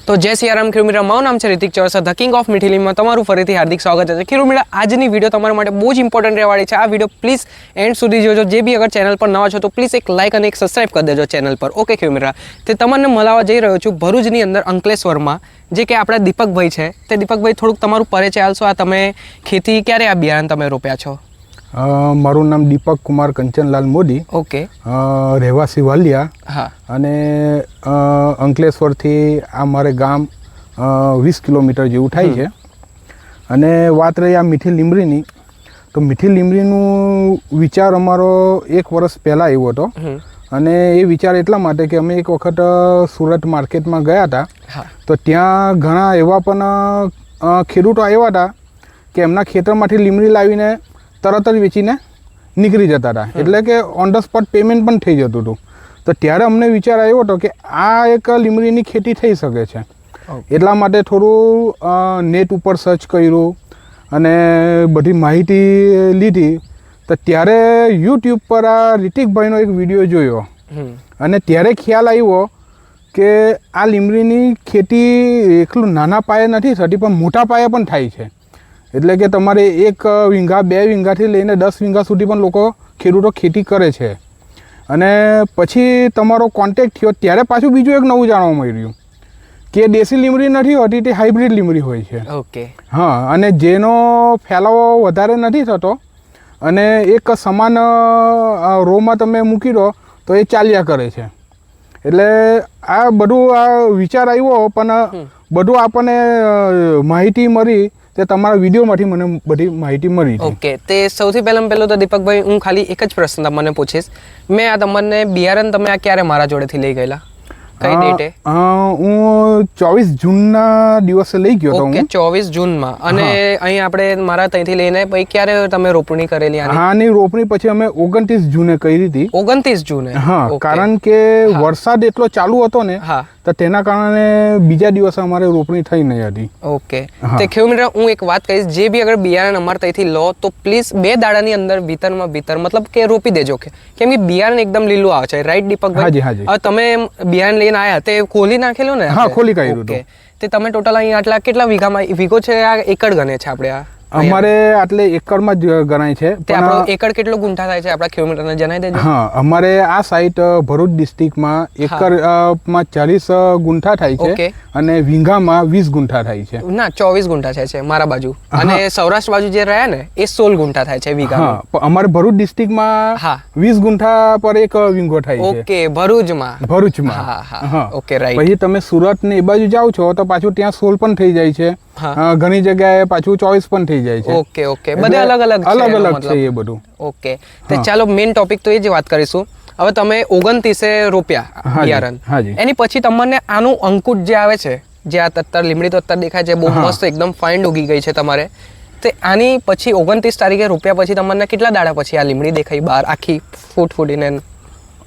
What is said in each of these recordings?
તો જય સિયારામ ખેડૂત મારું નામ છે રિતિક ચોરસા ધ કિંગ ઓફ મીઠી લીમમાં તમારું ફરીથી હાર્દિક સ્વાગત છે ખેડૂત આજની વિડીયો તમારા માટે બહુ જ ઇમ્પોર્ટન્ટ રહેવાળી છે. આ વિડીયો પ્લીઝ એન્ડ સુધી જોજો. જે બી અગર ચેનલ પર નવા છો તો પ્લીઝ એક લાઇક અને એક સબસ્ક્રાઇબ કરી દેજો ચેનલ પર. ઓકે ખેડૂત તે તમને મળવા જઈ રહ્યો છું ભરૂચની અંદર અંકલેશ્વરમાં, જે કે આપણા દીપકભાઈ છે. તે દીપકભાઈ થોડુંક તમારું પરિચય આલશો. આ તમે ખેતી ક્યારે આ બિયારણ તમે રોપ્યા છો? મારું નામ દીપક કુમાર કંચનલાલ મોદી. ઓકે. રહેવાસી વાલિયા. હા. અને અંકલેશ્વરથી આ મારે ગામ 20 કિલોમીટર જેવું થાય છે. અને વાત રહી આ મીઠી લીમડીની, તો મીઠી લીમડીનું વિચાર અમારો 1 વર્ષ પહેલાં આવ્યો હતો. અને એ વિચાર એટલા માટે કે અમે એક વખત સુરત માર્કેટમાં ગયા હતા, તો ત્યાં ઘણા એવા પણ ખેડૂતો આવ્યા હતા કે એમના ખેતરમાંથી લીમડી લાવીને તરત જ વેચીને નીકળી જતા હતા. એટલે કે ઓન ધ સ્પોટ પેમેન્ટ પણ થઈ જતું હતું. તો ત્યારે અમને વિચાર આવ્યો હતો કે આ એક લીમડીની ખેતી થઈ શકે છે. એટલા માટે થોડું નેટ ઉપર સર્ચ કર્યું અને બધી માહિતી લીધી. તો ત્યારે યુટ્યુબ પર આ રિતિકભાઈનો એક વિડીયો જોયો અને ત્યારે ખ્યાલ આવ્યો કે આ લીમડીની ખેતી એકલું નાના પાયે નથી થતી, પણ મોટા પાયે પણ થાય છે. એટલે કે તમારે 1 વીંઘા 2 વીંઘાથી લઈને 10 વીંઘા સુધી પણ લોકો ખેડૂતો ખેતી કરે છે. અને પછી તમારો કોન્ટેક્ટ થયો ત્યારે પાછું બીજું એક નવું જાણવા મળ્યું કે દેશી લીમડી નથી હોતી, તે હાઇબ્રિડ લીમડી હોય છે. ઓકે. હા. અને જેનો ફેલાવો વધારે નથી થતો અને એક સમાન રોમાં તમે મૂકી દો તો એ ચાલ્યા કરે છે. એટલે આ બધું આ વિચાર આવ્યો, પણ બધું આપણને માહિતી મળી તે તમારા વિડીયોમાંથી મને બધી માહિતી મળી. ઓકે. તે સૌથી પહેલાં તો દીપકભાઈ હું ખાલી એક જ પ્રશ્ન તમને પૂછીશ. મેં આ તમને બિયારણ તમે આ ક્યારે મારા જોડેથી લઈ ગયેલા? કઈ ડેટે? હું 24 જૂનના દિવસે લઈ ગયો હતો. ઓકે, 24 જૂનમાં. અને અહીં આપણે મારા ત્યાંથી લઈને પછી ક્યારે તમે રોપણી કરેલી? આની રોપણી પછી અમે 29 જૂને કરી હતી. 29 જૂને? હા, કારણ કે વરસાદ એટલો ચાલુ હતો ને, તો તેના કારણે બીજા દિવસે અમારે રોપણી થઈ નહીં હતી. ઓકે. તે ખેડૂત હું એક વાત કહીશ, જે બી અગર બિયારણ અમારે ત્યાંથી લો તો પ્લીઝ 2 દાડાની અંદર ભીતર મતલબ કે રોપી દેજો. કેમ કે બિયારણ એકદમ લીલું આવે છે. રાઈટ દીપકભાઈ? હવે તમે બિયારણ લઈને આયા તે ખોલી નાખેલું ને? હા, ખોલી કાઢ્યું. ઓકે. તે તમે ટોટલ અહીં આટલા કેટલા વીઘો છે? આ એકડ ગણે છે આપણે? આ અમારે આટલે એકડમાં જ ગણાય છે. તે આપણો એકડ કેટલો ગુંઠા થાય છે આપણા કિલોમીટરને જણાવી દેજો. હા, અમારે આ સાઈટ ભરૂચ ડિસ્ટ્રિક્ટમાં એકરમાં 40 ગુંઠા થાય છે અને વીંઘામાં 20 ગુંઠા થાય છે. ના, 24 ગુંઠા છે મારા બાજુ, અને સૌરાષ્ટ્ર બાજુ જે રહ્યા ને એ 16 ગુંઠા થાય છે વીઘામાં. અમારે ભરૂચ ડિસ્ટ્રિક્ટમાં 20 ગુંઠા પર એક વીંઘો થાય છે. ઓકે. ભરૂચમાં. હા. Okay, right. પછી તમે સુરત ને એ બાજુ જાઓ છો તો પાછું ત્યાં 16 પણ થઈ જાય છે. ઘણી જગ્યાએ પાછું 24 પણ થઈ જાય છે. ઓકે. ઓકે. બધા અલગ છે એ બધું. ઓકે. તો ચાલો મેઇન ટોપિક તો એ જ વાત કરીશું. હવે તમે 29 રોપ્યા બિયારણ, એની પછી તમને આનું અંકુર જે આવે છે, જે આ તત્તર લીમડી તો અત્યારે દેખાય છે બહુ મસ્ત એકદમ ફાઇન ઉગી ગઈ છે તમારે, તે આની પછી 29 તારીખે રોપ્યા પછી તમને કેટલા દાડા પછી આ લીમડી દેખાઈ બહાર આખી ફૂટીને?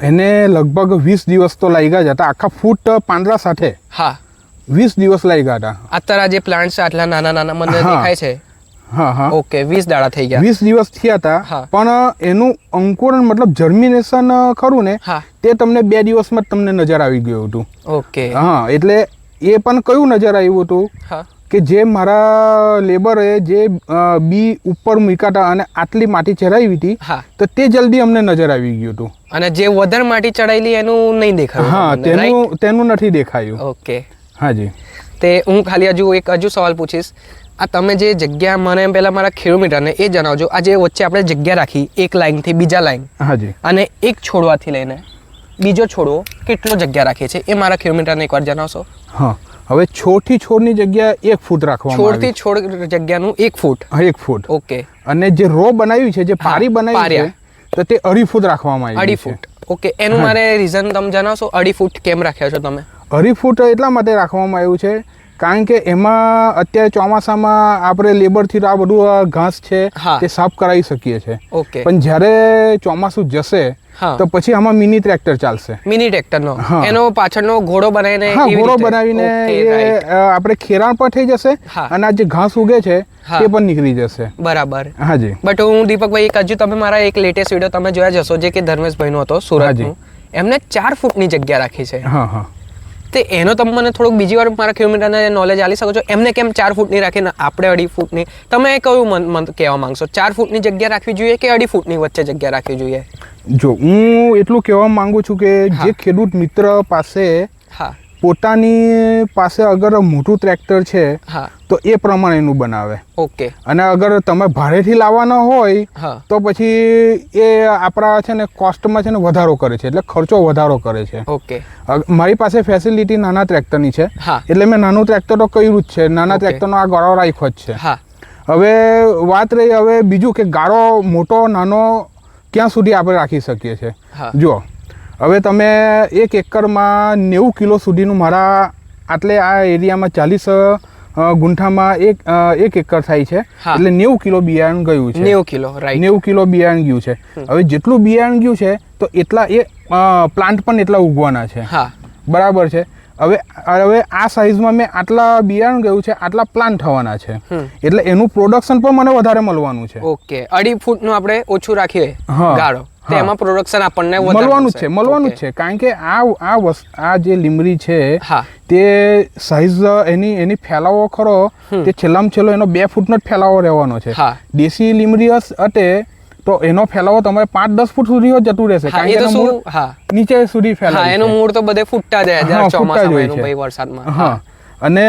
એને લગભગ 20 દિવસ તો લાગ્યા જ હતા, આખા ફૂટ પાંદડા સાથે. હા, 20 દિવસ લાગ્યા હતા. અત્યારે જે પ્લાન્ટ છે આટલા નાના મને દેખાય છે. હા. ઓકે. 20 દાડા થઈ ગયા. 20 દિવસ થયા હતા, પણ એનું અંકુરણ મતલબ જર્મિનેશન ખરું ને, તે તમને 2 દિવસમાં જ તમને નજર આવી ગયું હતું. ઓકે. હા, એટલે એ પણ કયું નજર આવ્યું હતું કે જે મારા લેબરે જે બી ઉપર મૂકાતા અને આટલી માટી ચડાવી હતી, તો તે જલ્દી અમને નજર આવી ગયું હતું. અને જે વધારે માટી ચડાયેલી એનું નહીં દેખાયું? હા, તેનું નથી દેખાયું. ઓકે. હાજી. તે હું ખાલી હજુ સવાલ પૂછીશ. આ તમે જે જગ્યા મને પહેલા મારા ખેડૂતોને એ જણાવજો, આ જે વચ્ચે આપણે જગ્યા રાખી એક લાઈનથી બીજા લાઈન, અને એક છોડવાથી લઈને બીજો છોડવો કેટલો જગ્યા રાખીએ છીએ એ મારા ખેડૂતોને એકવાર જણાવશો? હા. હવે છોડથી છોડની જગ્યા 1 ફૂટ રાખવામાં આવે છે. છોડથી છોડ જગ્યાનું 1 ફૂટ? 1 ફૂટ. ઓકે. અને જે રો બનાવી છે, જે પારી બનાવી છે, તો તે 2.5 ફૂટ રાખવામાં આવી છે. 2.5 ફૂટ. ઓકે. એનું મારે રીઝન તમે જણાવશો? 2.5 ફૂટ કેમ રાખ્યા છો તમે? 2.5 ફૂટ એટલા માટે રાખવામાં આવ્યું છે કારણ કે એમાં અત્યારે ચોમાસામાં આપણે લેબરથી આ બધું ઘાસ છે તે સાફ કરાવી શકીએ છીએ. ઓકે. પણ જ્યારે ચોમાસું જશે તો પછી આમાં મિની ટ્રેક્ટર ચાલશે. મિની ટ્રેક્ટરનો એનો પાછળનો ઘોડો બનાવીને આપણે ખેરાણ પણ થઈ જશે અને આ જે ઘાસ ઉગે છે તે પણ નીકળી જશે. બરાબર. હાજી. બટ હું દીપકભાઈ એક હજુ તમે મારા એક લેટેસ્ટ વિડીયો તમે જોયા જશો જે કે ધર્મેશભાઈનો હતો સુરતનો, એમને 4 ફૂટની જગ્યા રાખી છે. હા. તે એનો તમે મને થોડુંક બીજી વાર મારા કિલોમીટરને નોલેજ આપી શકો છો? એમને કેમ 4 ફૂટની રાખીને આપણે 2.5 ફૂટની? તમે કયું મન કહેવા માંગશો? 4 ફૂટની જગ્યા રાખવી જોઈએ કે 2.5 ફૂટની વચ્ચે જગ્યા રાખવી જોઈએ? જો હું એટલું કહેવા માંગુ છું કે જે ખેડૂત મિત્ર પાસે પોતાની પાસે અગર મોટું ટ્રેક્ટર છે તો એ પ્રમાણેનું બનાવે. ઓકે. અને અગર તમે ભાડેથી લાવવાના હોય તો પછી એ આપણા છે ને કોસ્ટમાં છે ને વધારો કરે છે, એટલે ખર્ચો વધારો કરે છે. ઓકે. મારી પાસે ફેસિલિટી નાના ટ્રેક્ટરની છે એટલે મેં નાનું ટ્રેક્ટર તો કર્યું જ છે, નાના ટ્રેક્ટરનો આ ગાળો રાખ્યો જ છે. હવે વાત રહી હવે બીજું કે ગાળો મોટો નાનો ક્યાં સુધી આપણે રાખી શકીએ છીએ. જો હવે તમે 1 એકરમાં 90 કિલો સુધીનું મારા આટલે આ એરિયામાં 40 ગુંઠામાં એક એકર થાય છે એટલે 90 કિલો બિયારણ ગયું છે. 90 કિલો, રાઈટ. 90 કિલો બિયારણ ગયું છે. હવે જેટલું બિયારણ ગયું છે તો એટલા એ પ્લાન્ટ પણ એટલા ઉગવાના છે. બરાબર છે. હવે આ સાઈઝમાં મેં આટલા બિયારણ ગયું છે, આટલા પ્લાન્ટ થવાના છે, એટલે એનું પ્રોડક્શન પણ મને વધારે મળવાનું છે. ઓકે. 2.5 ફૂટનું આપણે ઓછું રાખીએ ગાળો, તેમાં પ્રોડક્શન આપણને મળવાનું જ છે. કારણ કે આ જે લીમડી છે તે સાઈઝ એની ફેલાવો ખરો તે છેલ્લામાં છેલ્લો એનો 2 ફૂટનો જ ફેલાવો રહેવાનો છે. દેશી લીમડી હટે તો એનો ફેલાવો તમારે 5-10 ફૂટ સુધી જતું રહેશે, કારણ કે મૂળ નીચે સુધી ફેલાય. એનું મૂળ તો બધે ફૂટતા જાય ચોમાસામાં ભાઈ વરસાદમાં. અને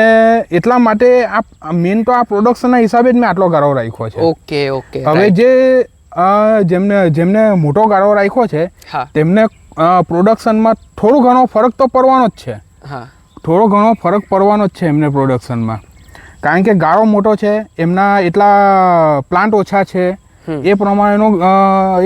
એટલા માટે આ મેન તો આ પ્રોડક્શનના હિસાબે જ મેં આટલો ગાળો રાખ્યો છે. Okay okay. હવે જેમને મોટો ગાળો રાખ્યો છે તેમને પ્રોડક્શનમાં થોડો ઘણો ફરક તો પડવાનો જ છે. થોડો ઘણો ફરક પડવાનો જ છે એમને પ્રોડક્શનમાં, કારણ કે ગાળો મોટો છે, એમના એટલા પ્લાન્ટ ઓછા છે, એ પ્રમાણેનું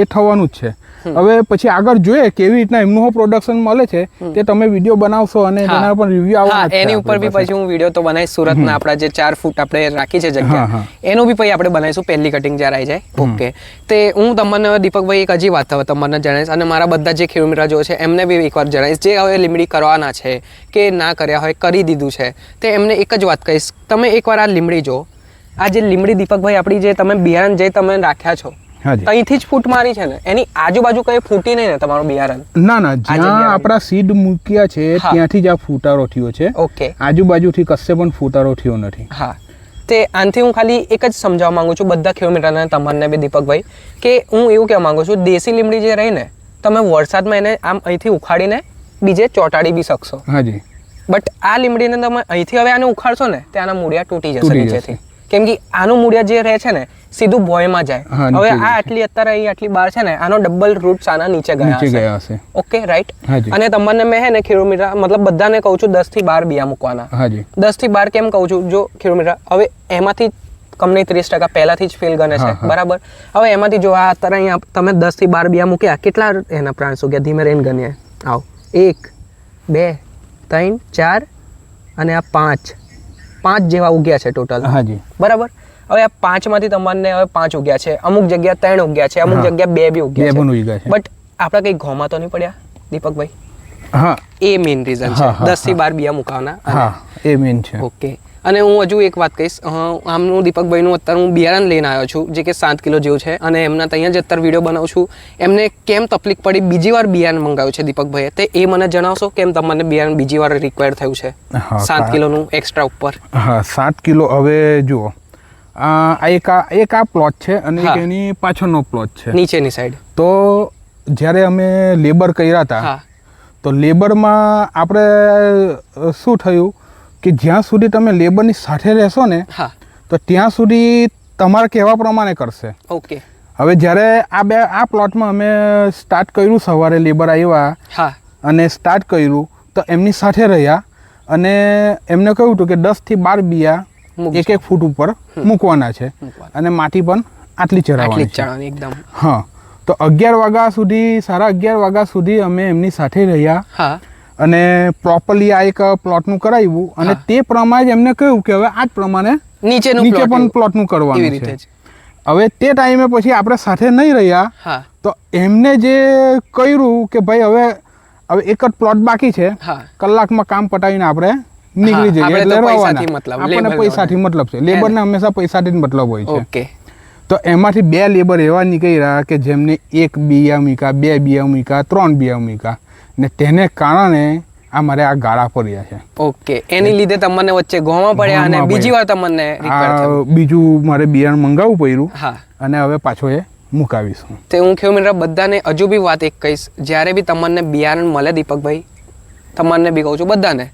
એ થવાનું જ છે. હવે પછી આગળ જોઈએ કેવી રીતના એમનું પ્રોડક્શન મળે છે તે તમે વિડીયો બનાવશો અને તેના પર રિવ્યુ આવવાનો છે. એની ઉપર બી પછી હું વિડીયો તો બનાવીશ. સુરતના આપણા જે 4 ફૂટ આપણે રાખી છે જગ્યા, એનું બી પછી આપણે બનાવીશું પહેલી કટિંગ જ્યારે આવી જાય. ઓકે. તે હું તમને દીપકભાઈ એક હજી વાત તમને જણાવીશ અને મારા બધા જે ખેડૂત જો છે એમને બી એકવાર જણાવીશ, જે હવે લીમડી કરવાના છે કે ના કર્યા હોય, કરી દીધું છે, તે એમને એક જ વાત કહીશ, તમે એકવાર આ લીમડી જો. આ જે લીમડી દીપકભાઈ આપણી જે તમે બિયારણ જે તમે રાખ્યા છો અહીંથી જ ફૂટ મારી છે ને, એની આજુબાજુ કઈ ફૂટી નહીં ને તમારું બિયારણ? ના, જ્યાં આપણા સીડ મૂક્યા છે ત્યાંથી જ આ ફૂટારો થયો છે. ઓકે. આજુબાજુથી કશે પણ ફૂટારો થયો નથી. તે આનથી હું ખાલી એક જ સમજાવવા માંગુ છું બધા ખેડૂતોને, તમને બી દીપકભાઈ, કે હું એવું કહેવા માંગુ છું દેશી લીમડી જે રહી ને તમે વરસાદમાં એને આમ અહીંથી ઉખાડીને બીજે ચોંટાડી બી શકશો. બટ આ લીમડીને તમે અહીંથી હવે આને ઉખાડશો ને ત્યાંના મૂળિયા તૂટી જશે નીચેથી, કેમ કે આનું મૂળિયા જે રહે છે ને સીધું ભોયમાં જાય. હવે આ આટલી અત્યારે અહીં આટલી બાર છે ને આનો ડબલ રૂટ્સ આના નીચે ગયા હશે. Okay, right. અને તમને મેં હે ને કિલોમીટર મતલબ બધાને કહું છું 10 થી 12 બિયા મૂકવાના. 10 થી 12 કેમ કહું છું? જો કિલોમીટર હવે એમાંથી કંપની 30% પહેલાથી જ ફેલ ગણે છે, બરાબર? હવે એમાંથી જો આ અત્યારે અહીંયા તમે 10 થી 12 બિયા મૂક્યા, કેટલા એના પ્લાન્ટ્સ ઉગ્યા? ધીમે રહીને ગણીએ. આવ 1 2 3 4 અને આ 5 જેવા ઉગ્યા છે ટોટલ. બરાબર. હવે આ 5 માંથી તમને હવે 5 ઉગ્યા છે, અમુક જગ્યા 3 ઉગ્યા છે, અમુક જગ્યા 2 બી ઉગ્યા છે. બટ આપણે કઈ ઘઉંમાં તો નહીં પડ્યા દીપકભાઈ? એ મેઇન રીઝન છે 10 થી 12 બિયા મુકાવાના. એ મેઇન છે. ઓકે. અને હું હજુ એક વાત કહીશ, આમનું દીપકભાઈનું અત્યારે હું બિયારણ લઈને આવ્યો છું જે કે 7 કિલો જેવું છે, અને એમના ત્યાં જ અત્યારે વિડીયો બનાવું છું. એમને કેમ તકલીફ પડી બીજી વાર બિયારણ મંગાવ્યું છે દીપકભાઈએ, તે એ મને જણાવશો કેમ તમને બિયારણ બીજી વાર રિક્વાયર થયું છે 7 કિલોનું એક્સ્ટ્રા ઉપર? 7 કિલો. હવે જુઓ, એક આ પ્લોટ છે અને એક એની પાછળનો પ્લોટ છે નીચેની સાઈડ. તો જ્યારે અમે લેબર કર્યા હતા તો લેબરમાં આપણે શું થયું કે જ્યાં સુધી તમે લેબરની સાથે રહેશો ને તો ત્યાં સુધી તમારા કહેવા પ્રમાણે કરશે. ઓકે. હવે જ્યારે આ પ્લોટમાં અમે સ્ટાર્ટ કર્યું, સવારે લેબર આવ્યા અને સ્ટાર્ટ કર્યું તો એમની સાથે રહ્યા અને એમને કહ્યું હતું કે 10 થી 12 બિયા 1 ફૂટ ઉપર મૂકવાના છે અને માટી પણ આટલી ચરાવવાની છે. એકદમ. તો 11 વાગ્યા સુધી 11:30 વાગ્યા સુધી અમે એમની સાથે રહ્યા અને પ્રોપરલી આ એક પ્લોટનું કરાવ્યું અને તે પ્રમાણે એમને કહ્યું કે હવે આ જ પ્રમાણે નીચે પણ પ્લોટનું કરવાનું છે. હવે તે ટાઈમે પછી આપણે સાથે નહીં રહ્યા તો એમને જે કર્યું કે ભાઈ હવે એક જ પ્લોટ બાકી છે, કલાકમાં કામ પટાવીને આપણે નીકળી જઈએ, એટલે આપણને પૈસાથી મતલબ છે. લેબરને હંમેશા પૈસાથી જ મતલબ હોય છે. તો એમાંથી 2 લેબર એવા નીકળી રહ્યા કે જેમને 1 બિયા મૂક્યા, 2 બિયા મૂક્યા, 3 બિયા મૂક્યા, ને તેને કારણે આ મારે આ ગાળા પડ્યા છે. ઓકે, એની લીધે તમને વચ્ચે ગોમાં પડ્યા અને બીજી વાર તમને બીજું મારે બિયારણ મંગાવવું પડ્યું. હા, અને હવે પાછો એ મુકાવીશું. તે હું ખેડૂત મિત્ર બધાને હજુ બી વાત એક કહીશ, જ્યારે બી તમને બિયારણ મળે દીપકભાઈ, તમને બી કહું છું બધાને,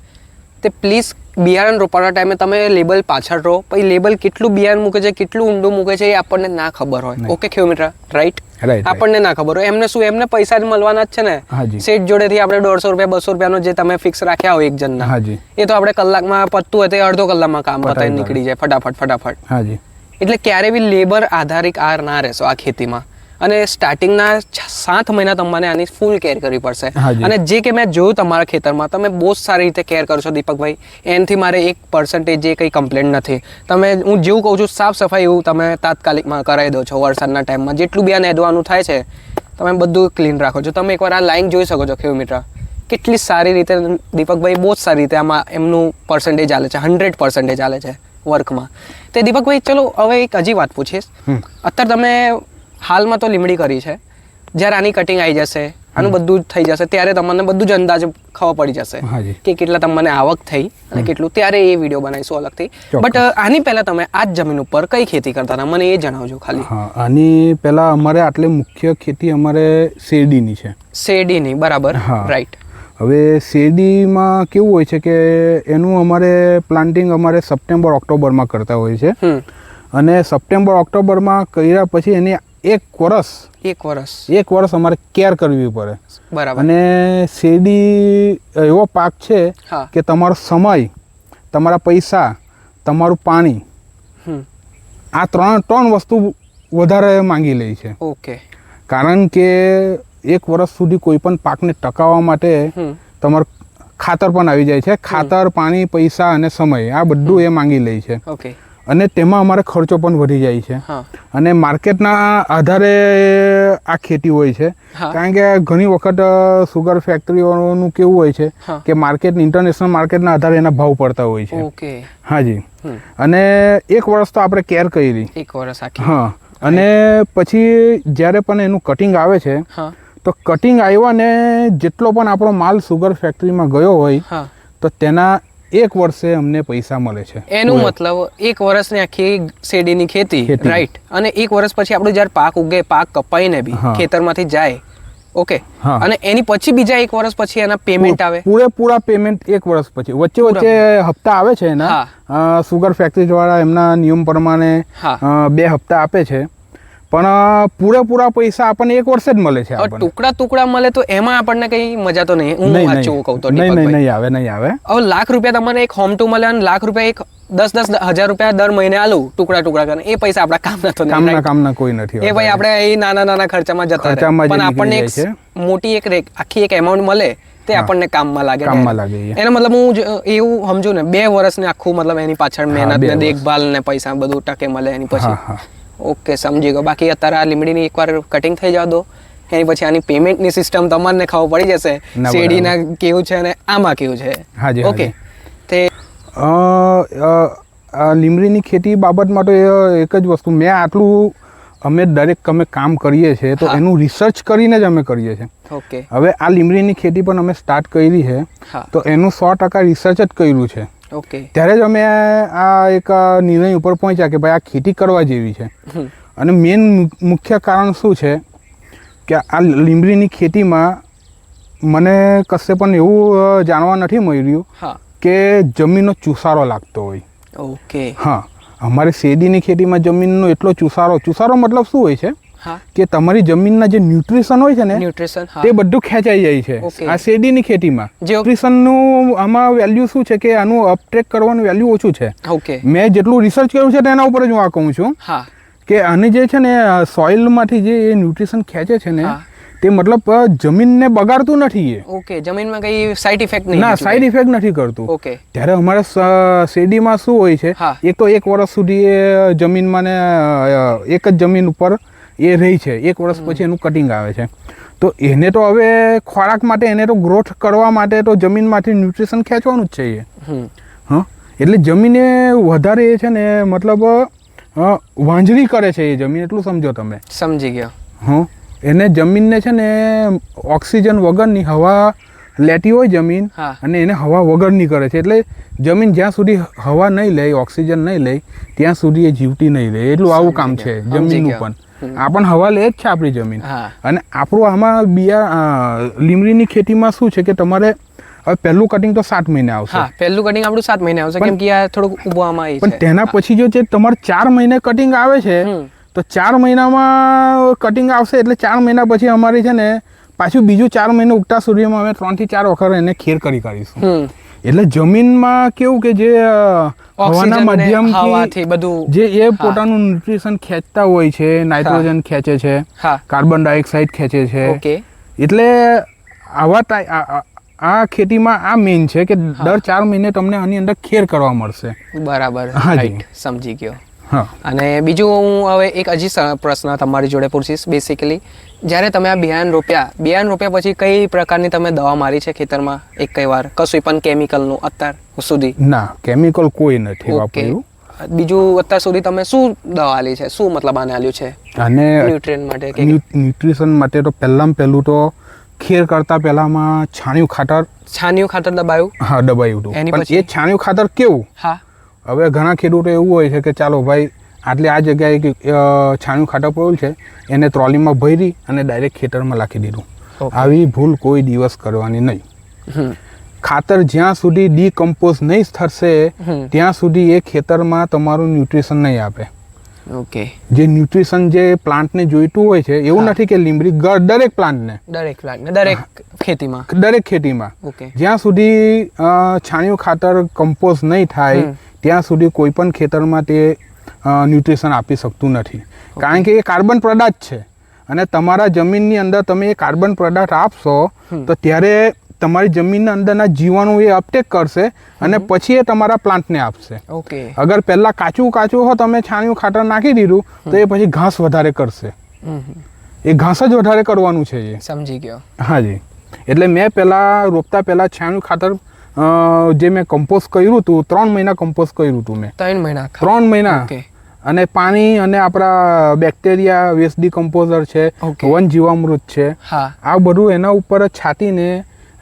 તે પ્લીઝ બિયારણ રોપાના ટાઈમે તમે લેબલ પાછળ રહો. પછી લેબલ કેટલું બિયારણ મૂકે છે, કેટલું ઊંડું મૂકે છે એ આપણને ના ખબર હોય. ઓકે ખેડૂત મિત્ર, રાઈટ? આપણને ના ખબર હોય. એમને શું, એમને પૈસા જ મળવાના જ છે ને. શેઠ જોડેથી આપણે 150 રૂપિયા 200 રૂપિયાનો જે તમે ફિક્સ રાખ્યા હોય એક જણના, એ તો આપણે કલાકમાં પતતું હોય તો અડધો કલાકમાં કામ પતાવી નીકળી જાય ફટાફટ. એટલે ક્યારે બી લેબર આધારિત ના રહેશો આ ખેતીમાં. અને સ્ટાર્ટિંગના 7 મહિના તમારે આની ફૂલ કેર કરવી પડશે. અને જે કે મેં જોયું તમારા ખેતરમાં, તમે બહુ સારી રીતે કેર કરશો દીપકભાઈ. એનાથી મારે 1% જે કંઈ કમ્પ્લેન્ટ નથી. તમે, હું જેવું કહું છું સાફ સફાઈ એવું તમે તાત્કાલિકમાં કરાવી દો છો. વરસાદના ટાઈમમાં જેટલું બી આ નેદવાનું થાય છે તમે બધું ક્લીન રાખો છો. તમે એકવાર આ લાઈન જોઈ શકો છો ખેડૂત મિત્ર, કેટલી સારી રીતે દીપકભાઈ, બહુ જ સારી રીતે આમાં એમનું પર્સન્ટેજ ચાલે છે, 100% ચાલે છે વર્કમાં. તે દીપકભાઈ ચલો હવે એક હજી વાત પૂછીશ. અત્યારે તમે હાલમાં તો લીમડી કરી છે, જ્યારે આની કટિંગ આવી જશે, આનું બધું જ થઈ જશે, ત્યારે તમને બધું જ અંદાજ ખબર પડી જશે કે કેટલા તમને આવક થઈ અને કેટલું, ત્યારે એ વિડીયો બનાવીશું અલગથી. બટ આની પહેલા તમે આ જ જમીન ઉપર કઈ ખેતી કરતા હતા મને એ જણાવજો ખાલી. આની પહેલા અમારે આટલે મુખ્ય ખેતી અમારે શેરડીની છે. શેરડીની, બરાબર, રાઈટ. હવે શેરડીમાં કેવું હોય છે કે એનું અમારે પ્લાન્ટિંગ અમારે સપ્ટેમ્બર ઓક્ટોબરમાં કરતા હોય છે. અને સપ્ટેમ્બર ઓક્ટોબરમાં કર્યા પછી એની એક વર્ષ અમારે કેર કરવી પડે. બરાબર. અને શેરડી એવો પાક છે કે તમારો સમય, તમારા પૈસા, તમારું પાણી, આ ત્રણ વસ્તુ વધારે માંગી લે છે. ઓકે. કારણ કે એક વર્ષ સુધી કોઈ પણ પાકને ટકાવવા માટે તમારું ખાતર પણ આવી જાય છે. ખાતર, પાણી, પૈસા અને સમય, આ બધું એ માંગી લે છે. ઓકે. અને તેમાં અમારે ખર્ચો પણ વધી જાય છે. અને માર્કેટના આધારે આ ખેતી હોય છે. કારણ કે ઘણી વખત સુગર ફેક્ટરીઓનું કેવું હોય છે કે માર્કેટ, ઇન્ટરનેશનલ માર્કેટના આધારે એના ભાવ પડતા હોય છે. ઓકે. હાજી. અને એક વર્ષ તો આપણે કેર કરી. એક વર્ષ. હા. અને પછી જ્યારે પણ એનું કટિંગ આવે છે, તો કટિંગ આવ્યા ને જેટલો પણ આપણો માલ સુગર ફેક્ટરીમાં ગયો હોય તો તેના 1 વર્ષે અમને પૈસા મળે છે. એનું મતલબ 1 વર્ષની આખી શેરડીની ખેતી, રાઈટ. અને 1 વર્ષ પછી આપણું જ્યારે પાક ઉગે, પાક કપાઈને બી ખેતરમાંથી જાય, ઓકે, અને એની પછી બીજા 1 વર્ષ પછી એના પેમેન્ટ આવે, પૂરેપૂરા પેમેન્ટ 1 વર્ષ પછી. વચ્ચે હપ્તા આવે છે એના, સુગર ફેક્ટરી વાળા એમના નિયમ પ્રમાણે 2 હપ્તા આપે છે. પણ પૂરેપૂરા પૈસા આપણને 1 વર્ષે જ મળે છે. ટુકડા મળે તો એમાં આપણને કઈ મજા તો નહીં. હું સાચું કહું તો નહીં આવે. હવે લાખ રૂપિયા તમને એક હોમ ટુ મળે અને લાખ રૂપિયા એક 10,000 રૂપિયા દર મહિને આલું ટુકડા કરીને, એ પૈસા આપણા કામના કોઈ નથી. એ ભાઈ આપણે એ નાના ખર્ચામાં જતા રહે. પણ આપણને એક મોટી આખી એક એમાઉન્ટ મળે તે આપણને કામમાં લાગે. એનો મતલબ હું એવું સમજુ ને 2 વર્ષને આખું મતલબ એની પાછળ મહેનત ને દેખભાલ ને પૈસા બધું ટકે મળે એની પછી. ઓકે, સમજી ગયો. બાકી અત્યારે આ લીમડીની એકવાર કટિંગ થઈ જવા દો, એની પછી આની પેમેન્ટની સિસ્ટમ તમને ખબર પડી જશે શેરડીના કેવું છે અને આમાં કેવું છે. ઓકે. તે લીમડીની ખેતી બાબતમાં તો એક જ વસ્તુ, મેં આટલું અમે કામ કરીએ છીએ તો એનું રિસર્ચ કરીને જ અમે કરીએ છીએ. ઓકે. હવે આ લીમડીની ખેતી પણ અમે સ્ટાર્ટ કરી છે તો એનું 100% રિસર્ચ જ કર્યું છે. ઓકે. ત્યારે જ અમે આ એક નિર્ણય ઉપર પહોંચ્યા કે ભાઈ આ ખેતી કરવા જેવી છે. અને મેન મુખ્ય કારણ શું છે કે આ લીમડીની ખેતીમાં મને કશે પણ એવું જાણવા નથી મળ્યું કે જમીનનો ચુસારો લાગતો હોય. ઓકે. હા, અમારે શેરડીની ખેતીમાં જમીનનો એટલો ચુસારો મતલબ શું હોય છે કે તમારી જમીનના જે ન્યુટ્રિશન હોય છે ને, તે બધું ખેંચાઈ જાય છે આ શેરડીની ખેતીમાં. ન્યુટ્રિશનનું આમાં વેલ્યુ શું છે કે આનું અપટેક કરવાનું વેલ્યુ ઓછું છે. મેં જેટલું રિસર્ચ કર્યું છે તેના ઉપર જ હું આ કહું છું કે આને જે છે ને સોઇલમાંથી જે ન્યુટ્રિશન ખેંચે છે ને, તે મતલબ જમીનને બગાડતું નથી. ઓકે. જમીનમાં કઈ સાઇડ ઇફેક્ટ નહીં? ના, સાઇડ ઇફેક્ટ નથી કરતું. ઓકે. ત્યારે અમારે શેરડીમાં શું હોય છે, એક તો 1 વર્ષ સુધી એ જમીનમાં ને એક જ જમીન ઉપર એ રહી છે. 1 વર્ષ પછી એનું કટિંગ આવે છે. તો એને તો હવે ખોરાક માટે, એને તો ગ્રોથ કરવા માટે તો જમીનમાંથી ન્યુટ્રિશન ખેંચવાનું જ છે. એટલે જમીને વધારે એ છે ને મતલબ વાંજળી કરે છે એ જમીન, એટલું સમજો તમે. સમજી ગયો. એને જમીનને છે ને ઓક્સિજન વગરની હવા લેતી હોય જમીન હા. અને એને હવા વગરની કરે છે. એટલે જમીન જ્યાં સુધી હવા નહીં લે, ઓક્સિજન નહીં લે, ત્યાં સુધી એ જીવતી નહીં રહે. એટલું આવું કામ છે જમીનનું પણ. આ પણ હવા લે જ છે આપણી જમીન. હા. અને આપણું આમાં લીમડીની ખેતીમાં શું છે કે તમારે હવે પહેલું કટિંગ તો 7 મહિને આવશે. હા, પહેલું કટિંગ આપણું 7 મહિને આવશે, કેમ કે આ થોડુંક ઊભવામાં આવી પણ છે. તેના પછી જો જે તમારે 4 મહિને કટિંગ આવે છે, તો 4 મહિનામાં કટિંગ આવશે એટલે 4 મહિના પછી અમારી છે ને પાછું બીજું 4 મહિને ઉગતા સુધીમાં અમે 3 થી 4 વખત એને ખેર કરી કાઢીશું. એટલે જમીનમાં કેવું કે જે હવાના માધ્યમથી બધું જે એ પોતાનું ન્યુટ્રિશન ખેંચતા હોય છે, નાઇટ્રોજન ખેંચે છે, હા, કાર્બન ડાયોક્સાઇડ ખેંચે છે. ઓકે. એટલે આવા આ ખેતીમાં આ મેઇન છે કે દર 4 મહિને તમને આની અંદર ખેર કરવા મળશે. બરાબર, હાજી. રાઈટ, સમજી ગયો. હા. અને બીજું હું હવે એક હજી પ્રશ્ન તમારી જોડે પૂછીશ. બેસિકલી જ્યારે તમે આ બિયારણ રોપ્યા પછી કઈ પ્રકારની તમે દવા મારી છે ખેતરમાં એક કઈ વાર, કશું પણ કેમિકલનું અત્યાર સુધી? ના, કેમિકલ કોઈ નથી વાપર્યું. બીજું અત્યાર સુધી તમે શું દવા આલી છે, શું મતલબ આને આલ્યું છે? અને ન્યુટ્રિયન્ટ માટે કે ન્યુટ્રિશન માટે તો પહેલું તો ખેર કરતા પહેલામાં છાણિયું ખાતર દબાયું. હા, દબાયું હતું. પણ એ છાણિયું ખાતર કેવું? હા. હવે ઘણા ખેડૂતો એવું હોય છે કે ચાલો ભાઈ આ જગ્યાએ છાણિયું ખાતર પડ્યું છે, એને ટ્રોલીમાં ભરી અને ડાયરેક્ટ ખેતરમાં નાખી દીધું. આવી ભૂલ કોઈ દિવસ કરવાની નહીં. ખાતર જ્યાં સુધી ડીકમ્પોઝ નહીં થશે ત્યાં સુધી એ ખેતરમાં તમારું ન્યુટ્રિશન નહીં આપે. ઓકે. જે ન્યુટ્રિશન જે પ્લાન્ટને જોઈતું હોય છે એવું નથી કે લીમડી દરેક પ્લાન્ટને દરેક ખેતીમાં ઓકે, જ્યાં સુધી છાણિયું ખાતર કમ્પોઝ નહીં થાય ત્યાં સુધી કોઈ પણ ખેતરમાં તે ન્યુટ્રિશન આપી શકતું નથી. કારણ કે એ કાર્બન પદાર્થ છે અને તમારા જમીનની અંદર તમે એ કાર્બન પદાર્થ આપશો તો ત્યારે તમારી જમીનના અંદરના જીવાણુ એ અપટેક કરશે અને પછી એ તમારા પ્લાન્ટને આપશે. ઓકે. અગર પહેલા કાચું હો તમે છાણિયું ખાતર નાખી દીધું તો એ પછી ઘાસ વધારે કરશે. એ ઘાસ જ વધારે કરવાનું છે. એ સમજી ગયો. હાજી. એટલે મેં રોપતા પહેલા છાણિયું ખાતર જે મેં કમ્પોઝ કર્યું હતું 3 મહિના કમ્પોઝ કર્યું હતું મેં. 3 મહિના. અને પાણી અને આપણા બેક્ટેરિયા વેસ્ટ ડીકમ્પોઝર છે, વન જીવામૃત છે, આ બધું એના ઉપર છાંટીને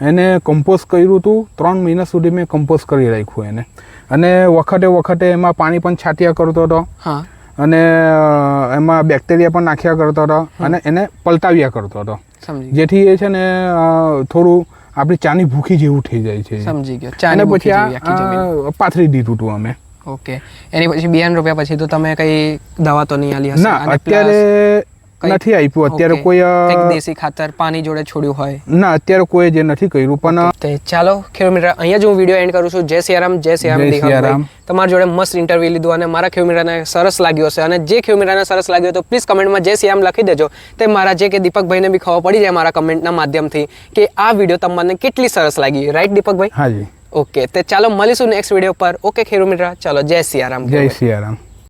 એને કમ્પોઝ કર્યું હતું. 3 મહિના સુધી મેં કમ્પોઝ કરી રાખ્યું એને. અને વખતે એમાં પાણી પણ છાંટ્યા કરતો હતો અને એમાં બેક્ટેરિયા પણ નાખ્યા કરતો હતો અને એને પલટાવ્યા કરતો હતો, જેથી એ છે ને થોડું આપણી ચાની ભૂખી જેવું થઈ જાય છે. સમજી ગયો. અને પછી આ પાથરી દીધું હતું અમે. ઓકે. એની પછી બિયારણ રોપ્યા પછી તો તમે કઈ દવા તો નહીં આલી હશે? ના, અત્યારે નથી આપ્યું. અત્યારે કોઈ દેશી ખાતર પાણી જોડે છોડ્યું હોય? ના, અત્યારે કોઈ જે નથી કર્યું. પણ ચાલો ખેડૂત મિત્ર, અહીંયા જ હું વિડીયો એન્ડ કરું છું. જય સિયારામ. જય સિયારામ. તમારા જોડે મસ્ત ઇન્ટરવ્યુ લીધું અને મારા ખેડૂત મિત્રને સરસ લાગ્યો હશે. અને જે ખેડૂત મિત્રને સરસ લાગ્યો તો પ્લીઝ કમેન્ટમાં જય સિયારામ લખી દેજો. તે મારા જે કે દીપકભાઈને બી ખબર પડી જાય મારા કમેન્ટના માધ્યમથી કે આ વિડીયો તમને કેટલી સરસ લાગી. રાઈટ દીપકભાઈ? હાજી. ઓકે. તો ચાલો મળીશું નેક્સ્ટ વિડીયો પર. ઓકે ખેડૂત મિત્ર, ચાલો જય સિયારામ. જય સિયારામ.